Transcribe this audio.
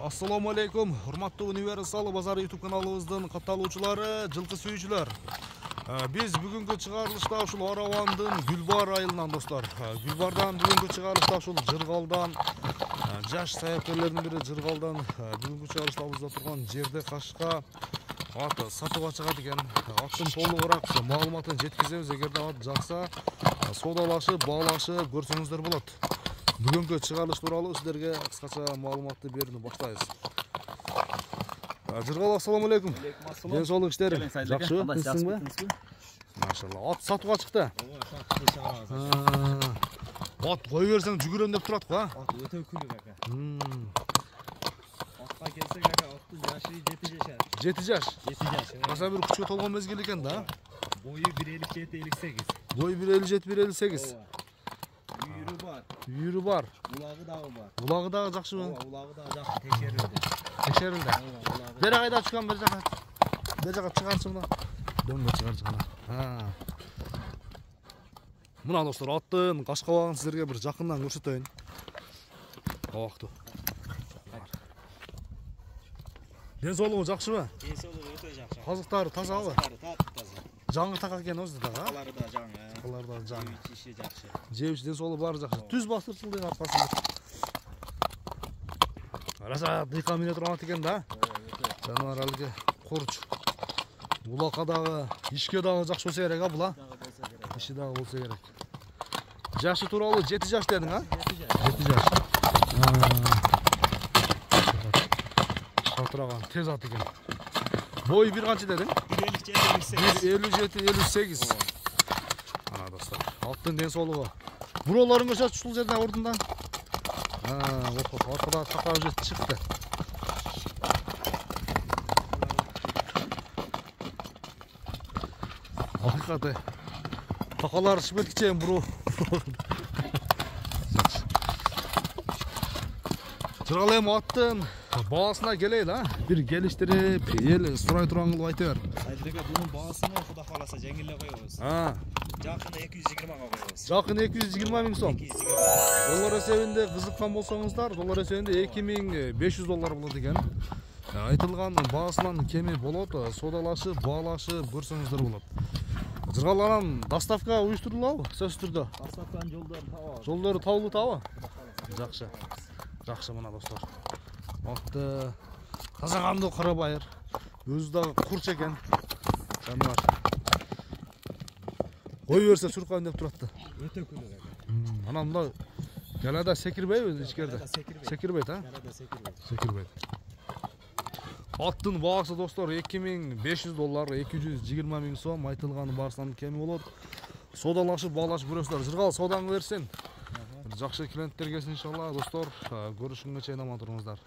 Assalamu alaikum, hurmatlı Universal Bazar YouTube kanalımızdan katılımcıları, жылқы сүйүүчүлөр. Biz bugünkü çıkarılışta ушул Аравандын Гүлбар айылынан достор. Гүлбардан bugünkü çıkarılışta ушул Жыргалдан жаш саякерлердин бири Жыргалдан bugünkü çıkarılıştabызда турган жерде кашка ат сатып чыгат экен. Аттын толугураак маалыматын жеткизебиз. Эгерде ат жакса, содалашып, баалашып көрсөңүздөр болот. Bugünkü çıkarılış tuuralı sizlerge kıskaça malumatты берүүнү баштайбыз. Жыргал, assalamu alaikum. Ден соолук иштери жакшыбы? Тынчсыңбы? Машалла. Ат сатууга чыкты. Ат кой берсең жүгүрөм деп турат го, а? Ат өтө күлүк ака. Атка келсек ака, аттын жашы 7 жаш. 7 жаш. 7 жаш. Аса бир күчкө толгон мезгил экен да. Бою 1.57-58. Бою 1.57-1.58. Үйүрү бар. Үйүрү бар. Улагы дагы бар. Улагы дагы жакшыбы? Улагы дагы жакшы текшерилди. Текшерилди. Бери кайда чыккан, бер жака. Бер жака чыгарчы мына. Дөңгө чыгарчы гана. Мына достор, аттын кашкабагын силерге бир жакындан көрсөтөйүн. Абактуу. Ден соолугу жакшыбы? Ден соолугу өтө жакшы. Казыктары тазабы? Таза. Жаңы така экен өзү да, а? Алары да жаңы. Алары да жаңы. Иши жакшы. Жебич ден соолугу баары жакшы. Түз бастырчылдыгы аркасында. Араса дыйкан мине турган экен да. Жаныбар алыгы корч. Булакка дагы, ишке дагы жакшы болсо керек, а була? Иши дагы болсо керек. Жашы тууралуу 7 жаш дедиң, а? 7 жаш. Шалтыраган тез ат экен. Бой бир канча дедиң? 1.57-1.58. Ана достор, аттын ден соолугу. Буролорун көрсөтчү ушул жерден ордундан. Ортада така уже чыкты. Hakikati takalar şibetkiçeyim bro. Жыргалайм аттын баасына келейли, а? Бир келиштирип, эл сурай турган кылып айта бер. Айдырга бунун баасына Куда кааласа жеңилдей коебуз. Жакын 220 коебуз. Жакын 220 миң сом. Доллар эсебинде кызыккан болсоңуздар, доллар эсебинде 2500 доллар болот экен. Айтылган баасынан кеми болот, содалашып, баалашып көрсөңүздөр болот. Жыргаланан доставка уюштурулабы? Сөзсүз түрдө. Доставканын жолдорун табабыз. Жолдору табылып табы? Жакшы. Жакшы мына достор. Атты тазагандуу кара байыр. Өзү дагы курч экен. Жаныбар. Кой берсе суркайын деп турат да. Өтө күлүк ака. Ана мында галада секирбейби ичкерде? Секирбейт, а? Галада секирбейт. Секирбейт. Аттын баасы достор 2500 доллар, 220 миң сом. Айтылганы барсынан кеми болот. Содалашып, баалашып көрөсүздөр. Жыргал содаңы берсин. Жакшы клиенттер келсин иншалла достор. Көрүшүнгө чейин аман туруңуздар.